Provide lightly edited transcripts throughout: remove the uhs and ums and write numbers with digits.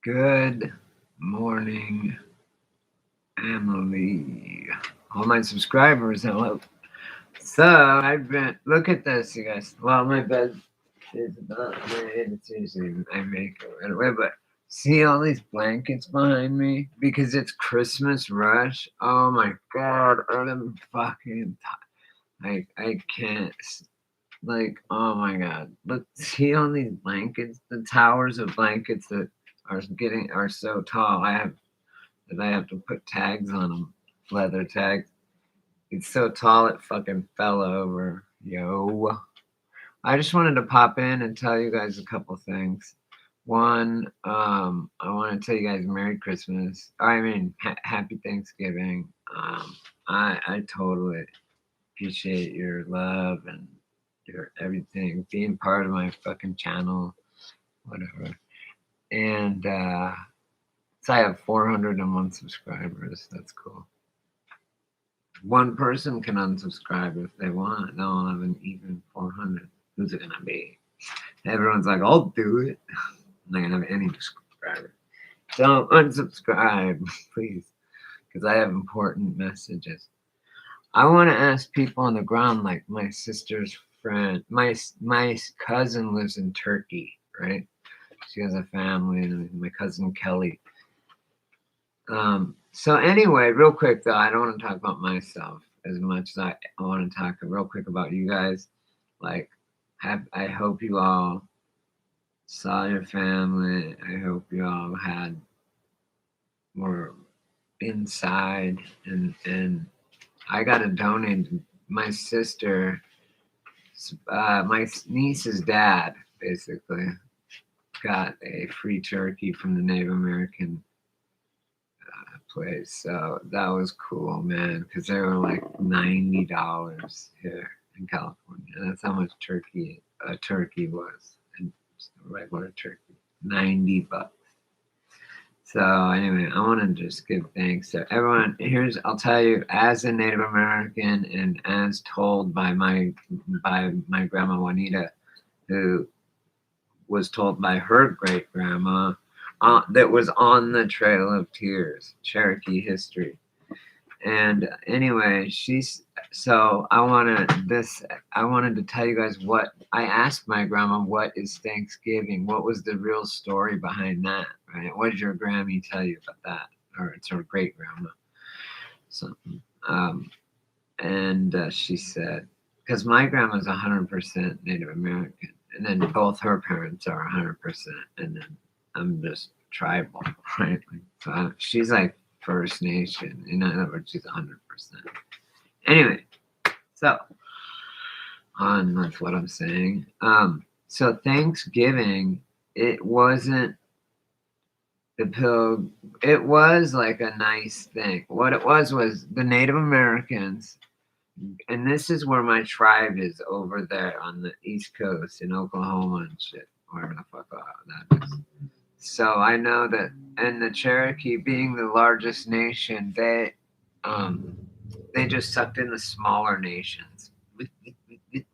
Good morning, Emily. All my subscribers, hello. So I've been look at this, you guys. Well, my bed is not made. It's usually I make it right away, but see all these blankets behind me because it's Christmas rush. Oh my god, I'm fucking I can't. Oh my god, look, see all these blankets, the towers of blankets that are so tall. I have to put tags on them, leather tags. It's so tall it fucking fell over. Yo. I just wanted to pop in and tell you guys a couple things. One, I want to tell you guys Merry Christmas. Happy Thanksgiving. I totally appreciate your love and your everything, being part of my fucking channel, whatever. And so I have 401 subscribers. That's cool. One person can unsubscribe if they want. Then I'll have an even 400. Who's it gonna be? Everyone's like, I'll do it. I'm not gonna have any subscribers. Don't unsubscribe, please, because I have important messages. I want to ask people on the ground, like my sister's friend, my cousin lives in Turkey, right? She has a family, and my cousin Kelly. So anyway, real quick though, I don't want to talk about myself as much as I want to talk real quick about you guys. Like, I hope you all saw your family. I hope you all had more inside, and I got to donate. My sister, my niece's dad, basically got a free turkey from the Native American place. So that was cool, man, because they were like $90 here in California. That's how much turkey a turkey was, and just a regular turkey, $90. So anyway, I want to just give thanks to everyone. I'll tell you, as a Native American and as told by my grandma Juanita, who was told by her great grandma, that was on the Trail of Tears, Cherokee history. And anyway, I wanted to tell you guys what I asked my grandma, what is Thanksgiving? What was the real story behind that? Right? What did your Grammy tell you about that? Or it's her great grandma, something. And she said, because my grandma's 100% Native American, and then both her parents are 100%, and then I'm just tribal, right? So she's like First Nation. In other words, she's 100%. Anyway, so on with what I'm saying. So Thanksgiving, it wasn't the pill. It was like a nice thing. What it was the Native Americans, and this is where my tribe is over there on the East Coast in Oklahoma and shit, wherever the fuck that is. So I know that, and the Cherokee being the largest nation, they just sucked in the smaller nations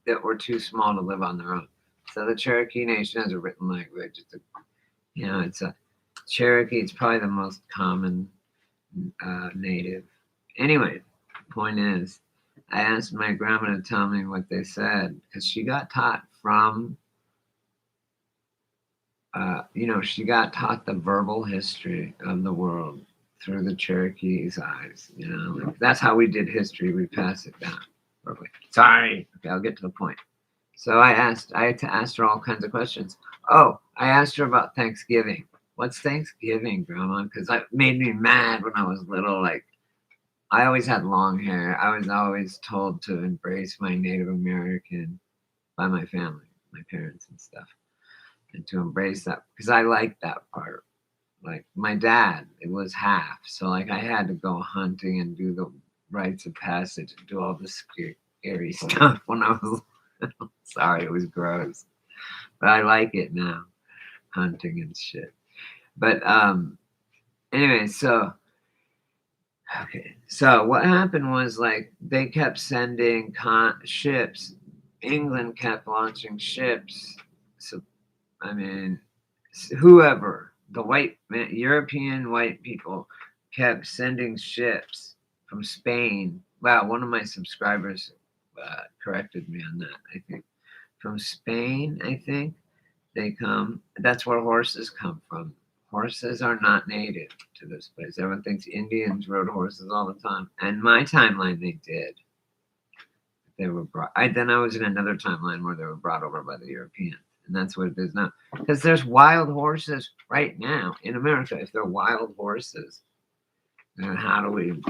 that were too small to live on their own. So the Cherokee Nation has a written language. It's a Cherokee. It's probably the most common native. Anyway, point is, I asked my grandma to tell me what they said because she got taught from, she got taught the verbal history of the world through the Cherokee's eyes. That's how we did history. We pass it down. Verbally. Sorry. Okay, I'll get to the point. So I asked her all kinds of questions. Oh, I asked her about Thanksgiving. What's Thanksgiving, Grandma? Because it made me mad when I was little. Like, I always had long hair. I was always told to embrace my Native American by my family, my parents and stuff, and to embrace that because I liked that part. Like my dad, it was half, so like I had to go hunting and do the rites of passage and do all this scary stuff when I was sorry, it was gross, but I like it now, hunting and shit. But anyway, so what happened was like they kept sending ships. England kept launching ships. So I mean, whoever European white people kept sending ships from Spain. Wow, one of my subscribers corrected me on that. I think from Spain. I think they come. That's where horses come from. Horses are not native to this place. Everyone thinks Indians rode horses all the time. And my timeline, they did. They were brought. Then I was in another timeline where they were brought over by the Europeans, and that's what it is now. Because there's wild horses right now in America. If they're wild horses, then how do we?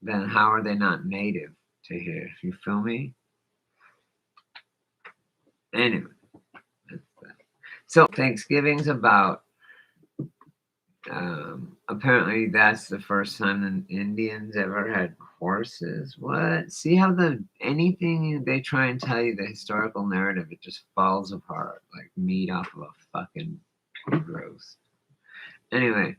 Then how are they not native to here? You feel me? Anyway, that's that. So Thanksgiving's about. Apparently, that's the first time the Indians ever had horses. What? See how anything they try and tell you the historical narrative, it just falls apart like meat off of a fucking pig roast. Anyway,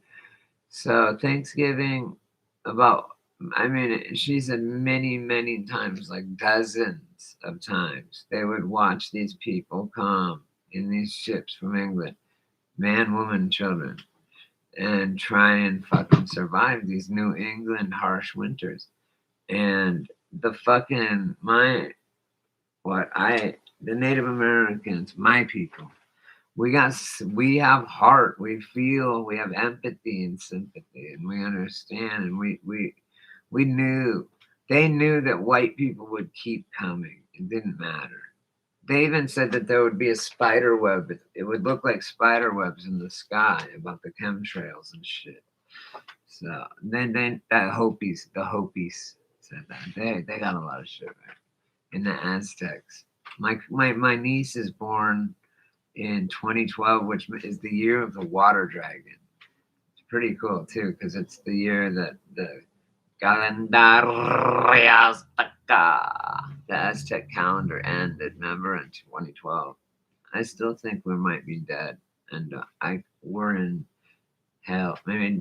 so Thanksgiving, about. I mean, she said many, many times, like dozens of times, they would watch these people come in these ships from England, man, woman, children, and try and fucking survive these New England harsh winters. And the fucking the Native Americans, my people, we have heart, we feel, we have empathy and sympathy, and we understand, and we knew they knew that white people would keep coming. It didn't matter. They even said that there would be a spider web. It would look like spider webs in the sky about the chemtrails and shit. So then the Hopis said that. They got a lot of shit right. And the Aztecs. My niece is born in 2012, which is the year of the water dragon. It's pretty cool too, because it's the year that the Calendario Azteca, the Aztec calendar ended. Remember, in 2012. I still think we might be dead, and we're in hell. Maybe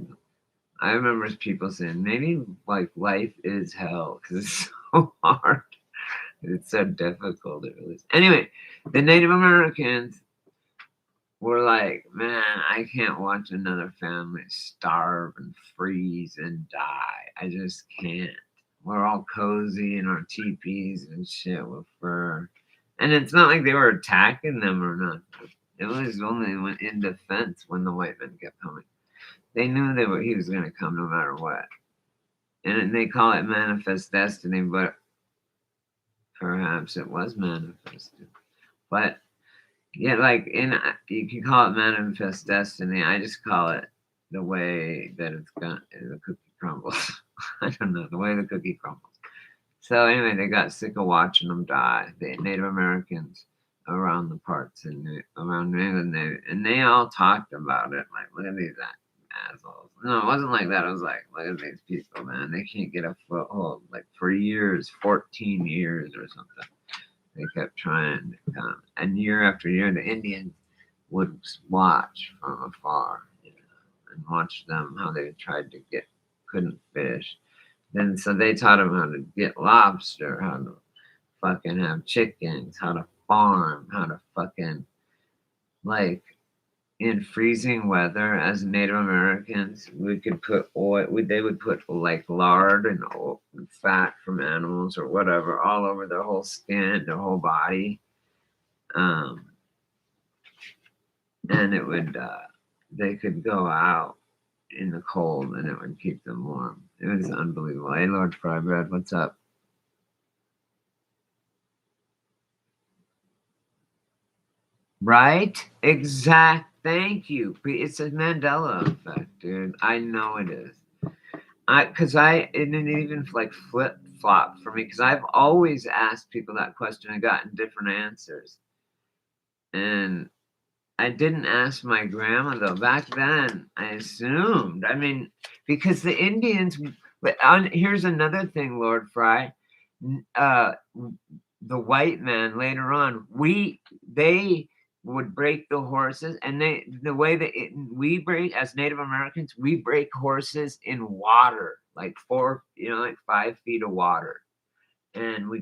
I remember people saying maybe like life is hell because it's so hard. It's so difficult. It really is. Anyway, the Native Americans were like, man, I can't watch another family starve and freeze and die. I just can't. We're all cozy in our teepees and shit with fur. And it's not like they were attacking them or not. It was only in defense when the white men kept coming. They knew he was going to come no matter what. And they call it manifest destiny, but perhaps it was manifested. But yeah, like you can call it manifest destiny. I just call it the way that the cookie crumbles. I don't know, the way the cookie crumbles. So anyway, they got sick of watching them die. The Native Americans around the parts around New England, and they all talked about it. Like, look at these assholes. No, it wasn't like that. It was like, look at these people, man. They can't get a foothold. Like for years, 14 years or something. They kept trying to come. And year after year, the Indians would watch from afar, and watch them how they tried to couldn't fish. Then so they taught them how to get lobster, how to fucking have chickens, how to farm, how to fucking like in freezing weather as Native Americans, we could put oil. They would put like lard and fat from animals or whatever all over their whole skin, their whole body, and it would. They could go out in the cold and it would keep them warm. It was unbelievable. Hey, Lord Fry Bread, what's up? Right? Exact. Thank you. It's a Mandela effect, dude. I know it is. It didn't even like flip flop for me because I've always asked people that question and gotten different answers. And I didn't ask my grandma though. Back then, I assumed. I mean, because the Indians. But here's another thing, Lord Fry. The white man later on, they would break the horses, and the way that we break as Native Americans, we break horses in water, like 5 feet of water, and we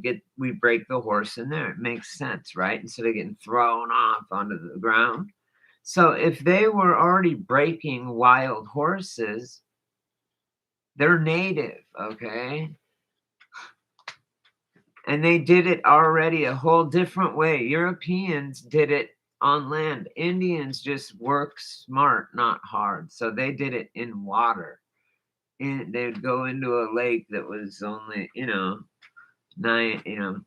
break the horse in there. It makes sense, right? Instead of getting thrown off onto the ground, So if they were already breaking wild horses, they're native, okay? And they did it already a whole different way. Europeans did it on land. Indians just work smart, not hard. So they did it in water. And they would go into a lake that was only,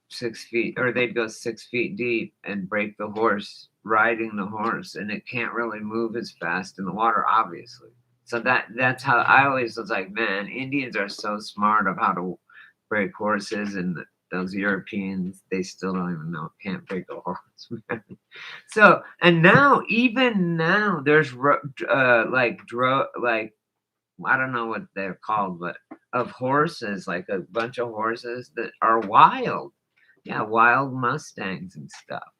6 feet, or they'd go 6 feet deep and break the horse, riding the horse, and it can't really move as fast in the water, obviously. So that's how I always was like, man, Indians are so smart of how to break horses, and those Europeans, they still don't even know, can't break a horse. So, and now, even now, there's like I don't know what they're called, but of horses, like a bunch of horses that are wild. Yeah, wild Mustangs and stuff.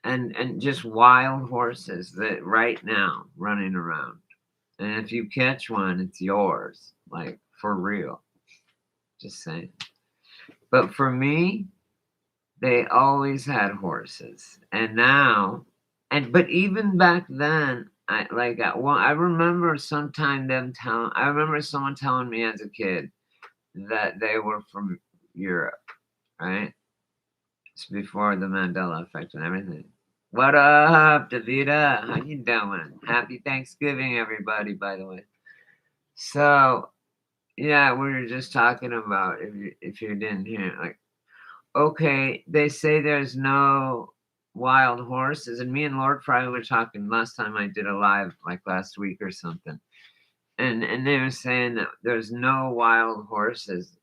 And just wild horses that right now running around. And if you catch one, it's yours. Like for real. Just saying. But for me, they always had horses. And now, but even back then, I remember I remember someone telling me as a kid that they were from Europe, right? It's before the Mandela effect and everything. What up, Davida? How you doing? Happy Thanksgiving, everybody, by the way. So, yeah, we were just talking about, if you didn't hear, like, okay, they say there's no wild horses, and me and Lord Fry were talking last time I did a live, like last week or something, and they were saying that there's no wild horses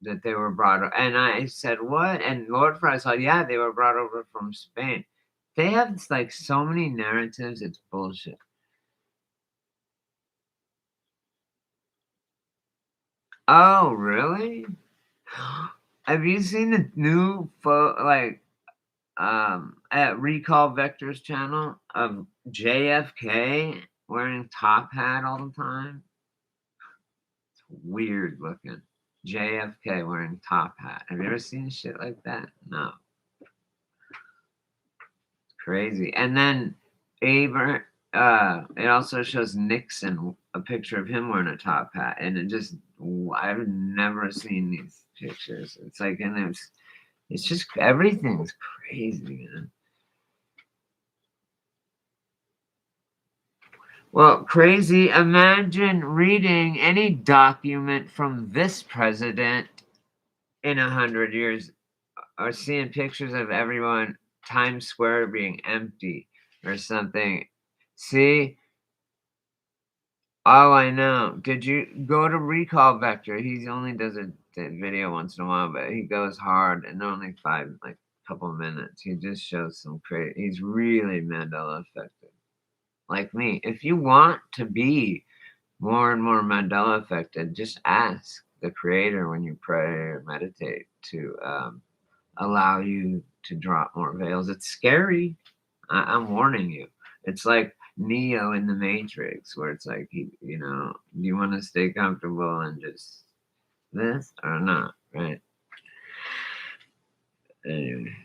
that they were brought over. And I said, what? And Lord Fry said, yeah, they were brought over from Spain. They have like so many narratives, it's bullshit. Oh, really? Have you seen the new at Recall Vector's channel of JFK wearing top hat all the time? It's weird looking. JFK wearing top hat. Have you ever seen shit like that? No. Crazy. And then it also shows Nixon, a picture of him wearing a top hat, and I've never seen these pictures. It's like, and it's just everything's crazy, man. Well, crazy. Imagine reading any document from this president in 100 years, or seeing pictures of everyone, Times Square being empty or something. See, oh, I know. Did you go to Recall Vector? He only does a video once in a while, but he goes hard and only couple of minutes. He just shows some crazy. He's really Mandela affected, like me. If you want to be more and more Mandela affected, just ask the Creator when you pray or meditate to allow you to drop more veils. It's scary. I'm warning you. It's like Neo in the Matrix, where it's like, do you want to stay comfortable and just this or not, right? Anyway.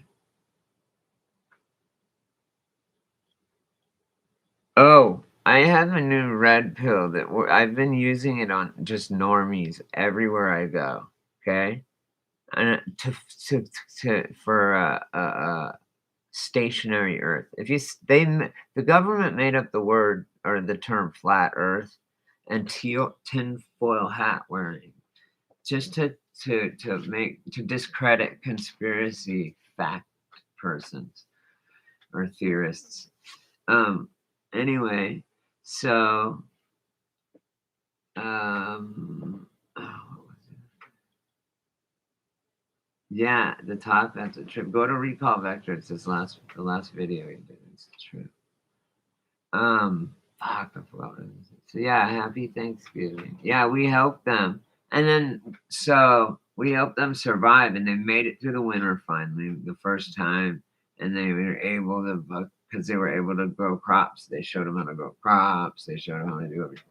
Oh, I have a new red pill that I've been using it on just normies everywhere I go. Okay, and for stationary Earth. If you they The government made up the word or the term flat Earth and tinfoil hat wearing just to discredit conspiracy fact persons or theorists. Anyway, so what was it? Yeah, the top that's a trip. Go to Recall Vector. It's the last video he did. It's true. Fuck, I forgot what it was. So yeah, happy Thanksgiving. Yeah, we helped them, and then so we helped them survive, and they made it through the winter finally, the first time, and they were able to because they were able to grow crops. They showed them how to grow crops. They showed them how to do everything.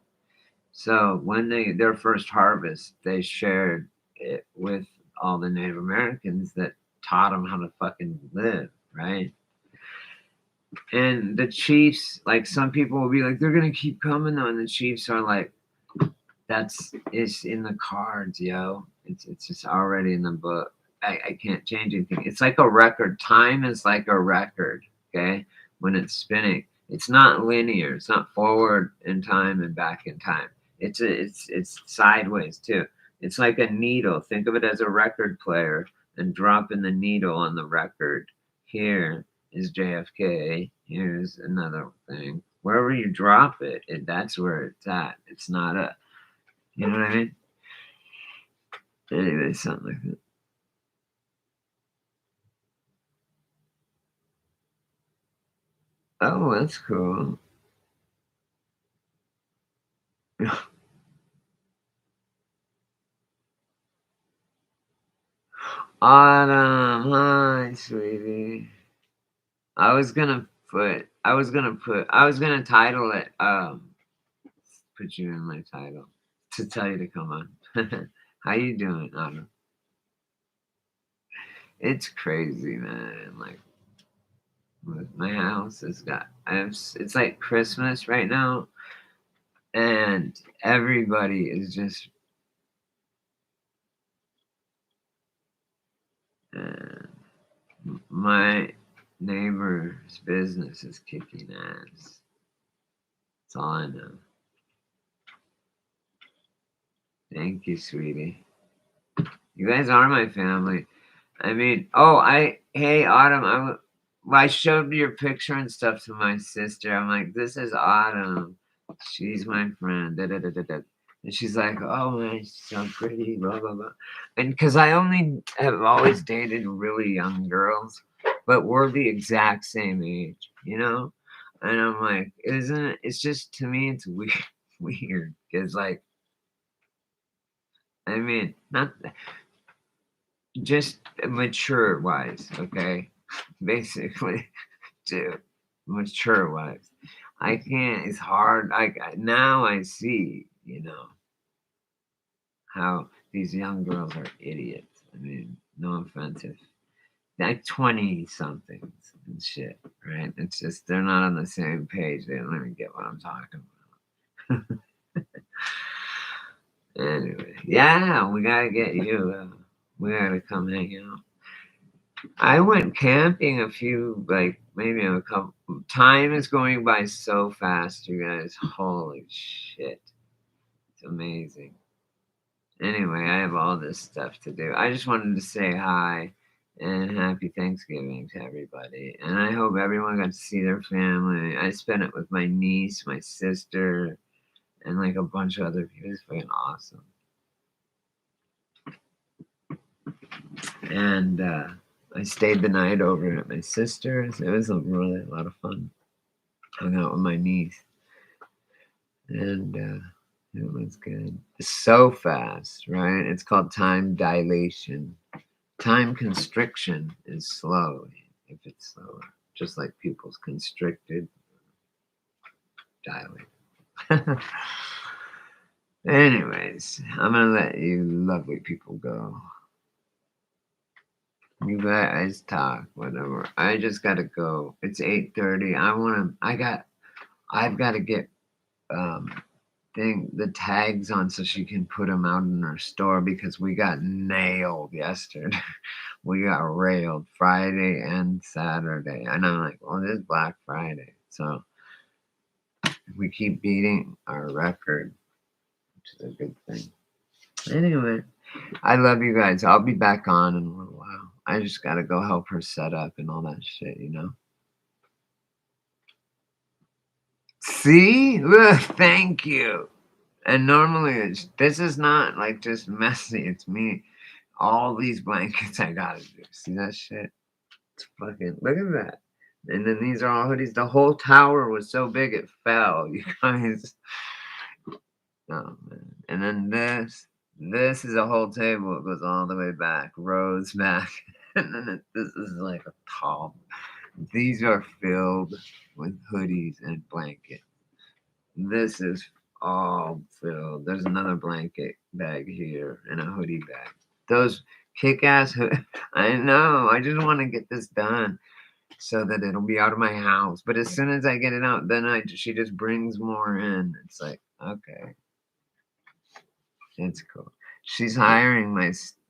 So when their first harvest, they shared it with all the Native Americans that taught them how to fucking live, right? And the Chiefs, like some people will be like, they're gonna keep coming though, and the Chiefs are like, it's in the cards, yo. It's just already in the book. I can't change anything. It's like a record. Time is like a record, okay? When it's spinning. It's not linear. It's not forward in time and back in time. It's sideways too. It's like a needle. Think of it as a record player and dropping the needle on the record. Here is JFK. Here's another thing. Wherever you drop it, that's where it's at. It's not a, you know what I mean? Anyway, something like that. Oh, that's cool. Autumn, hi, sweetie. I was gonna title it, put you in my title to tell you to come on. How you doing, Autumn? It's crazy, man. Like, my house has got, it's like Christmas right now, and everybody is just, uh, my neighbor's business is kicking ass. That's all I know. Thank you, sweetie. You guys are my family. I mean, hey, Autumn, well, I showed your picture and stuff to my sister. I'm like, this is Autumn. She's my friend. Da, da, da, da, da. And she's like, oh man, she's so pretty, blah, blah, blah. And because I only have always dated really young girls, but we're the exact same age, you know? And I'm like, isn't it? It's just, to me, it's weird. Weird. Because, like, I mean, not just mature wise, okay? Basically, too. Mature wise. I can't, it's hard. Now I see, how these young girls are idiots. I mean, no offense if like 20 somethings and shit, right? It's just they're not on the same page. They don't even get what I'm talking about. Anyway, yeah, we gotta get you. We gotta come hang out. I went camping a few, like maybe a couple. Time is going by so fast, you guys. Holy shit, it's amazing. Anyway, I have all this stuff to do. I just wanted to say hi and happy Thanksgiving to everybody. And I hope everyone got to see their family. I spent it with my niece, my sister, and like a bunch of other people. It's fucking awesome. And I stayed the night over at my sister's. It was really a lot of fun. Hung out with my niece. And it was good. So fast, right? It's called time dilation. Time constriction is slow if it's slower, just like people's constricted dilate. Anyways, I'm gonna let you lovely people go. You guys talk, whatever. I just gotta go. It's 8:30. I've gotta get um the tags on so she can put them out in her store because we got nailed yesterday. We got railed Friday and Saturday. And I'm like, well, this is Black Friday. So we keep beating our record, which is a good thing. Anyway, I love you guys. I'll be back on in a little while. I just got to go help her set up and all that shit. See? Look, thank you. And normally, this is not like just messy. It's me. All these blankets I gotta do. See that shit? It's fucking, look at that. And then these are all hoodies. The whole tower was so big it fell, you guys. Oh man. And then this is a whole table. It goes all the way back, rows back. And then this is like a tall. These are filled with hoodies and blankets. This is all filled. There's another blanket bag here and a hoodie bag. Those kick ass I know. I just want to get this done. so that it'll be out of my house. But as soon as I get it out, then she just brings more in. It's like, okay, it's cool. She's hiring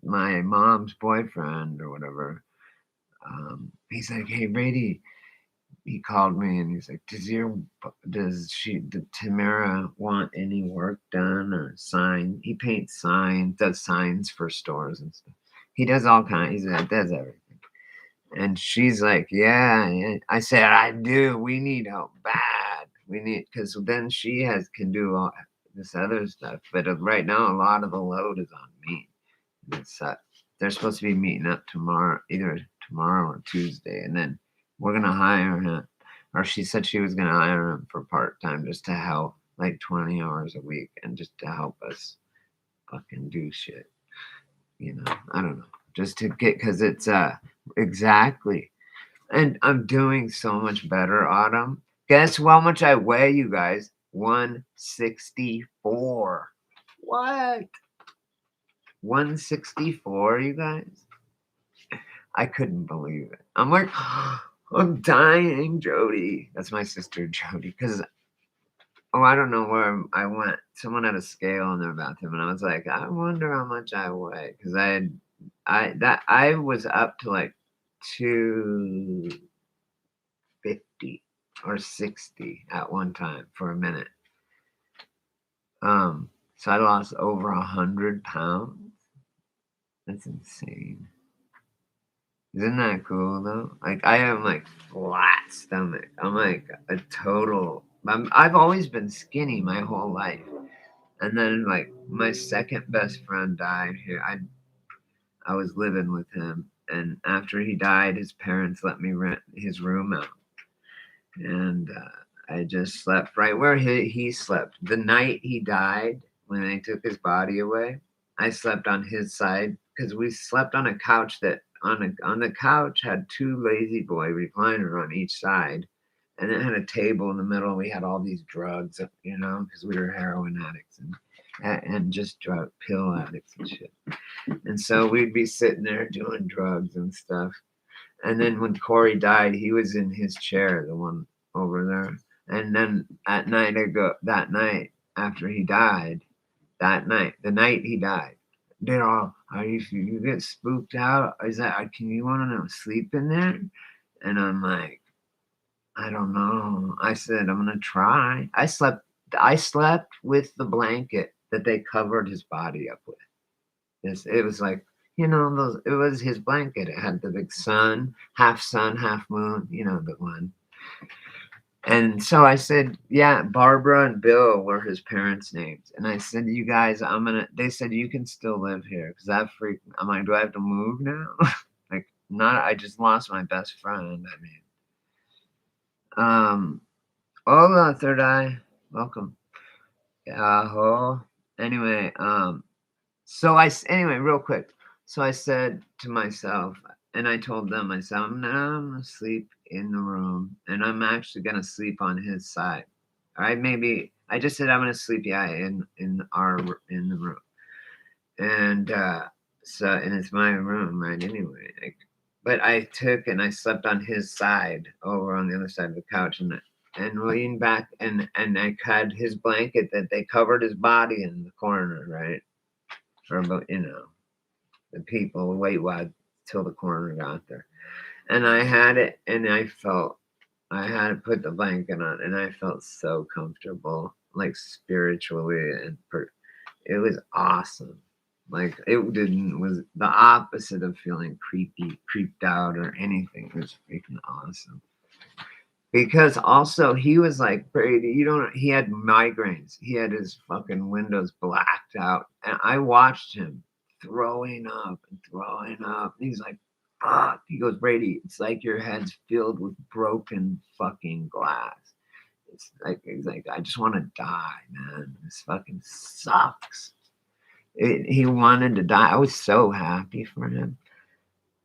my mom's boyfriend or whatever. He's like, hey, Brady. He called me and he's like, did Tamara want any work done or sign? He paints signs, does signs for stores and stuff. He does all kinds. He does everything. And she's like, yeah. I said, I do. We need help bad. We need, because then can do all this other stuff. But right now, a lot of the load is on me. They're supposed to be meeting up tomorrow, either tomorrow or Tuesday, and then we're gonna hire him. Or she said she was gonna hire him for part time just to help, like 20 hours a week, and just to help us fucking do shit. I don't know, just to get because it's exactly. And I'm doing so much better, Autumn. Guess how much I weigh, you guys? 164. What? 164, you guys? I couldn't believe it. I'm like, I'm dying, Jody. That's my sister, Jody. Because, I don't know where I went. Someone had a scale in their bathroom, and I was like, I wonder how much I weigh. Because I was up to like 250 or 60 at one time for a minute. So I lost over 100 pounds. That's insane. Isn't that cool though? Like I am like flat stomach. I'm like a total. I've always been skinny my whole life, and then like my second best friend died here. I was living with him, and after he died, his parents let me rent his room out, and I just slept right where he slept the night he died. When they took his body away, I slept on his side because we slept on a couch that on the couch had two lazy boy recliner on each side, and it had a table in the middle. We had all these drugs, because we were heroin addicts and just drug pill addicts and shit. And so we'd be sitting there doing drugs and stuff. And then when Corey died, he was in his chair, the one over there. And then at night, that night after he died, the night he died, they're all, are you get spooked out? Is that, can you want to sleep in there? And I'm like, I don't know. I said, I'm going to try. I slept with the blanket that they covered his body up with. It was like, it was his blanket. It had the big sun, half moon, the one. And so I said, yeah, Barbara and Bill were his parents' names. And I said, you guys, they said, you can still live here. Cause I'm like, do I have to move now? Like, I just lost my best friend. Hola, Third Eye. Welcome. Anyway, anyway, real quick. So I said to myself, and I told them, I said, I'm going to sleep in the room, and I'm actually going to sleep on his side. All right, maybe I just said I'm going to sleep, in the room, and and it's my room, right? Anyway, but I took and I slept on his side, over on the other side of the couch, and leaned back, and I had his blanket that they covered his body in the corner, right? Or the people wait while till the coroner got there. And I had it, and I had to put the blanket on, and I felt so comfortable, like spiritually, and it was awesome. Like it was the opposite of feeling creeped out or anything. It was freaking awesome. Because also he was like, Brady, he had migraines. He had his fucking windows blacked out. And I watched him throwing up and throwing up. And he's like, fuck. He goes, Brady, it's like your head's filled with broken fucking glass. He's like, I just want to die, man. This fucking sucks. He wanted to die. I was so happy for him.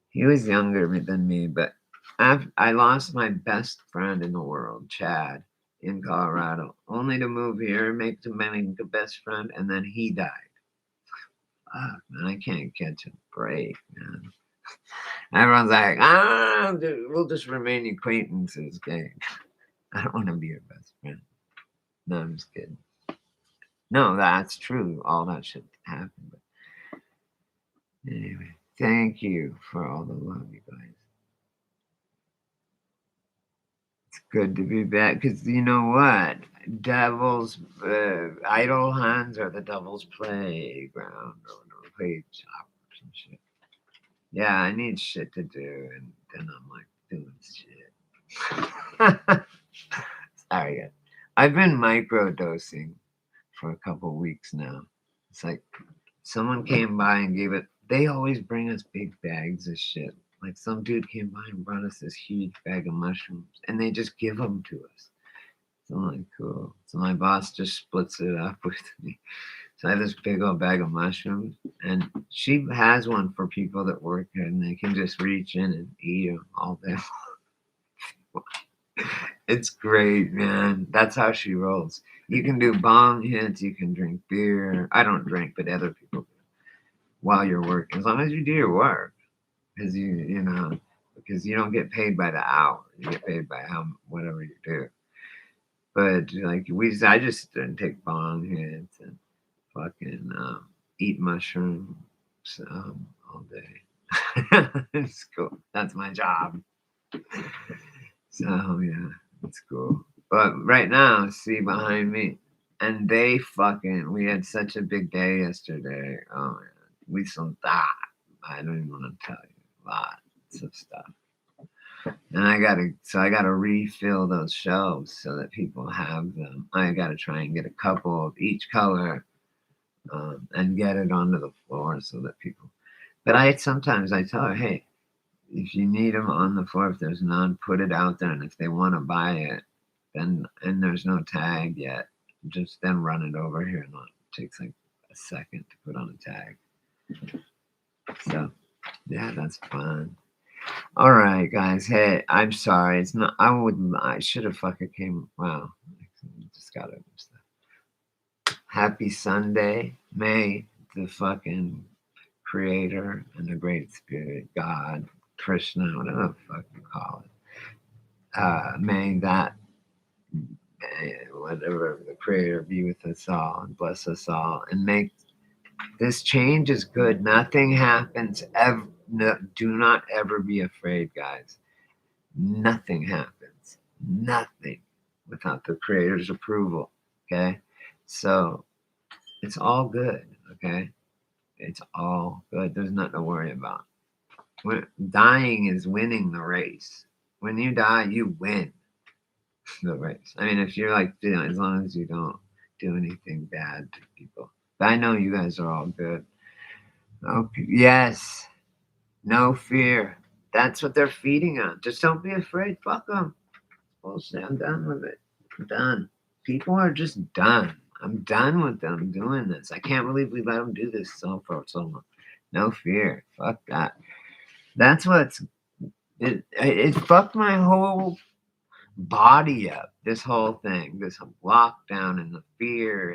He was younger than me, but I lost my best friend in the world, Chad, in Colorado, only to move here, make the best friend, and then he died. Fuck, man, I can't catch a break, man. Everyone's like, ah, dude, we'll just remain acquaintances, gang. I don't want to be your best friend. No, I'm just kidding. No, that's true. All that shit happened. But anyway, thank you for all the love, you guys. It's good to be back because you know what? Devil's idle hands are the devil's playground or whatever, play shop or some shit. Yeah, I need shit to do, and then I'm like doing shit. Sorry, guys. I've been microdosing for a couple weeks now. It's like someone came by and gave it. They always bring us big bags of shit. Like some dude came by and brought us this huge bag of mushrooms, and they just give them to us. So I'm like, cool. So my boss just splits it up with me. So I have this big old bag of mushrooms, and she has one for people that work here, and they can just reach in and eat them all day. It's great, man. That's how she rolls. You can do bong hits, you can drink beer. I don't drink, but other people do while you're working, as long as you do your work, because because you don't get paid by the hour. You get paid by how whatever you do. But like I just didn't take bong hits and fucking eat mushrooms all day. It's cool. That's my job. So yeah, it's cool. But right now, see behind me, and we had such a big day yesterday. Oh man, we sold that. I don't even want to tell you lots of stuff. And I gotta refill those shelves so that people have them. I gotta try and get a couple of each color and get it onto the floor so that people. But sometimes I tell her, hey, if you need them on the floor, if there's none, put it out there, and if they want to buy it, then and there's no tag yet, just then run it over here, and it takes like a second to put on a tag. So yeah, that's fun. All right, guys. Hey, I'm sorry. It's not. I should have fucking came. Wow. Just got it. Happy Sunday. May the fucking creator and the great spirit, God, Krishna, whatever the fuck you call it. May that, whatever the creator be with us all and bless us all and make this change is good. Nothing happens ever. No, do not ever be afraid, guys. Nothing happens. Nothing without the creator's approval. Okay. So it's all good. Okay. It's all good. There's nothing to worry about. Dying is winning the race. When you die, you win the race. I mean, if you're like, as long as you don't do anything bad to people. But I know you guys are all good. Okay. Yes. No fear. That's what they're feeding on. Just don't be afraid. Fuck them. Bullshit. I'm done with it. I'm done. People are just done. I'm done with them doing this. I can't believe we let them do this for so long. No fear. Fuck that. That's what's it fucked my whole body up. This whole thing, this lockdown and the fear,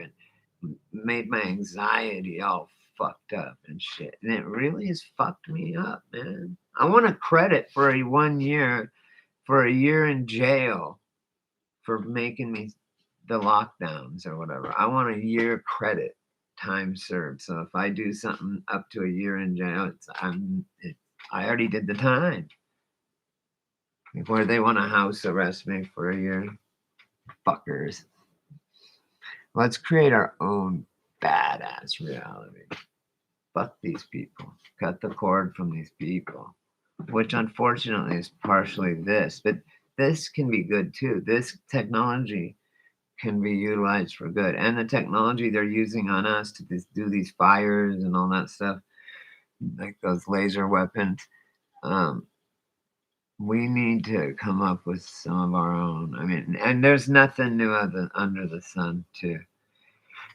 and made my anxiety all fucked up and shit. And it really has fucked me up, man. I want a credit for a 1 year, for a year in jail for making me the lockdowns or whatever. I want a year credit, time served. So if I do something up to a year in jail, I already did the time. Where they want to house arrest me for a year, fuckers. Let's create our own badass reality. Fuck these people. Cut the cord from these people. Which unfortunately is partially this, but this can be good too. This technology can be utilized for good. And the technology they're using on us to do these fires and all that stuff, like those laser weapons, we need to come up with some of our own. I mean, and there's nothing new under the sun, too.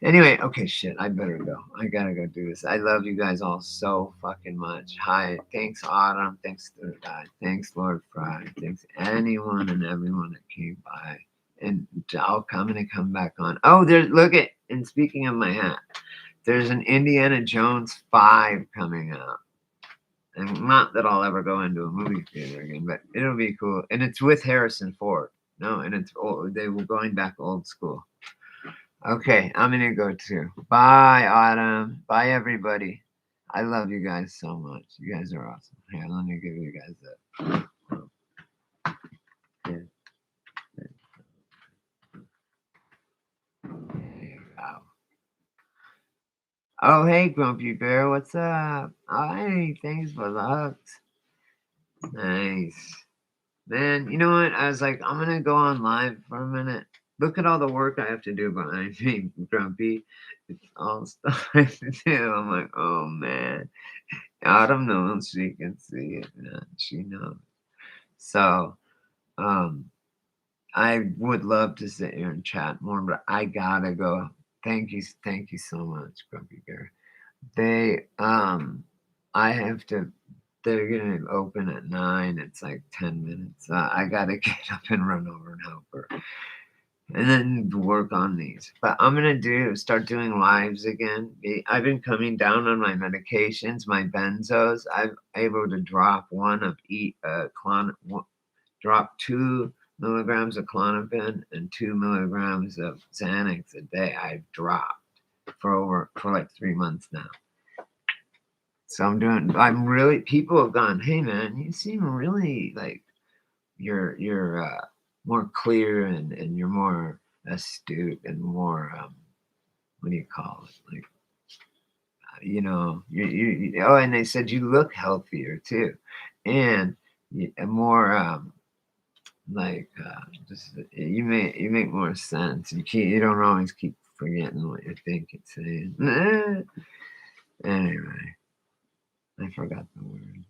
Anyway, okay, shit, I better go. I gotta go do this. I love you guys all so fucking much. Hi, thanks, Autumn. Thanks, Third Eye. Thanks, Lord Fry. Thanks, anyone and everyone that came by. And I'll come back on. Oh, look at, and speaking of my hat, there's an Indiana Jones 5 coming out. And not that I'll ever go into a movie theater again, but it'll be cool. And it's with Harrison Ford. No, and it's old. They were going back old school. Okay, I'm gonna go too. Bye, Autumn. Bye, everybody. I love you guys so much. You guys are awesome. Here, let me give you guys that. Here, wow. Oh, hey, Grumpy Bear. What's up? Hi, thanks for the hugs. Nice. Man, you know what? I was like, I'm gonna go on live for a minute. Look at all the work I have to do behind me, Grumpy. It's all stuff I have to do. I'm like, oh man. Autumn knows she can see it, man. She knows. So, um, I would love to sit here and chat more, but I gotta go. Thank you so much, Grumpy Bear. They, I have to. They're gonna open at 9. It's like 10 minutes. I gotta get up and run over and help her, and then work on these. But I'm gonna start doing lives again. I've been coming down on my medications, my benzos. I'm able to drop one of drop 2 milligrams of Klonopin and 2 milligrams of Xanax a day. I've dropped for like 3 months now. So I'm really, people have gone, hey man, you seem really like you're more clear and you're more astute and more, what do you call it? Like, oh, and they said you look healthier too. And more, like, you make more sense. You don't always keep forgetting what you think it's saying. Anyway, I forgot the word.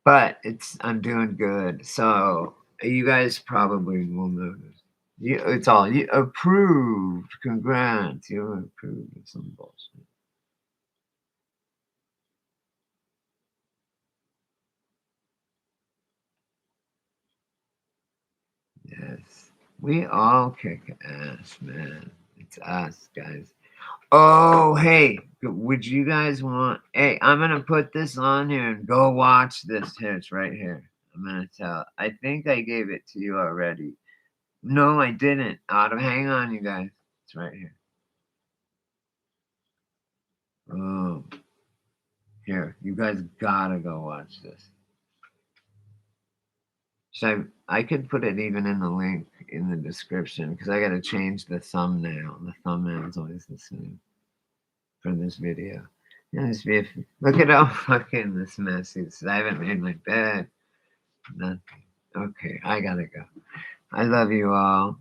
But I'm doing good. So you guys probably will notice. It's all you approved. Congrats, you approved of some bullshit. Yes, we all kick ass, man. It's us, guys. Oh, hey, would you guys want? Hey, I'm gonna put this on here and go watch this. Here, it's right here. I'm gonna tell. I think I gave it to you already. No, I didn't. Autumn, hang on, you guys. It's right here. Oh, here, you guys gotta go watch this. So I could put it even in the link in the description because I gotta change the thumbnail. The thumbnail is always the same for this video. Yeah, look at how fucking this mess is. I haven't made my bed. Nothing. Okay, I gotta go. I love you all.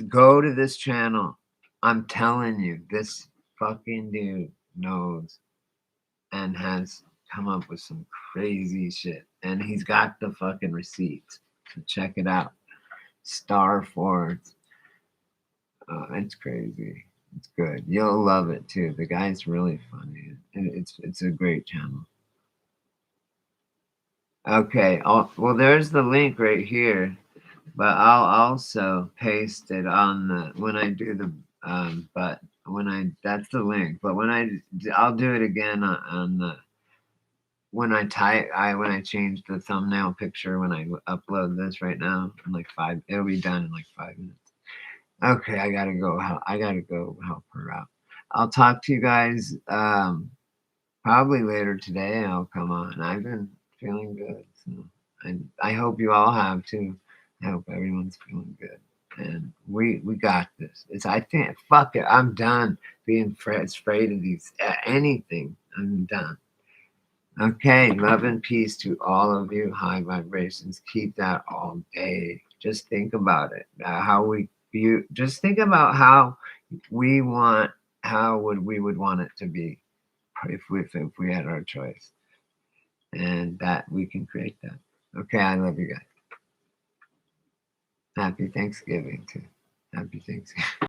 Go to this channel. I'm telling you, this fucking dude knows and has come up with some crazy shit. And he's got the fucking receipts. So check it out. Star Fords. It's crazy. It's good. You'll love it too. The guy's really funny. It's a great channel. Okay. Well, there's the link right here, but I'll also paste it on the when I do the but when I that's the link. But I'll do it again on the when I change the thumbnail picture when I upload this right now in like 5. It'll be done in like 5 minutes. Okay, I gotta go. I gotta go help her out. I'll talk to you guys probably later today. I'll come on. I've been feeling good, so I hope you all have too. I hope everyone's feeling good, and we got this. I think fuck it. I'm done being afraid of these anything. I'm done. Okay, love and peace to all of you. High vibrations. Keep that all day. Just think about it. How we view. Just think about how we want. How we would want it to be if we had our choice, and that we can create that. Okay, I love you guys. Happy Thanksgiving too. Happy Thanksgiving.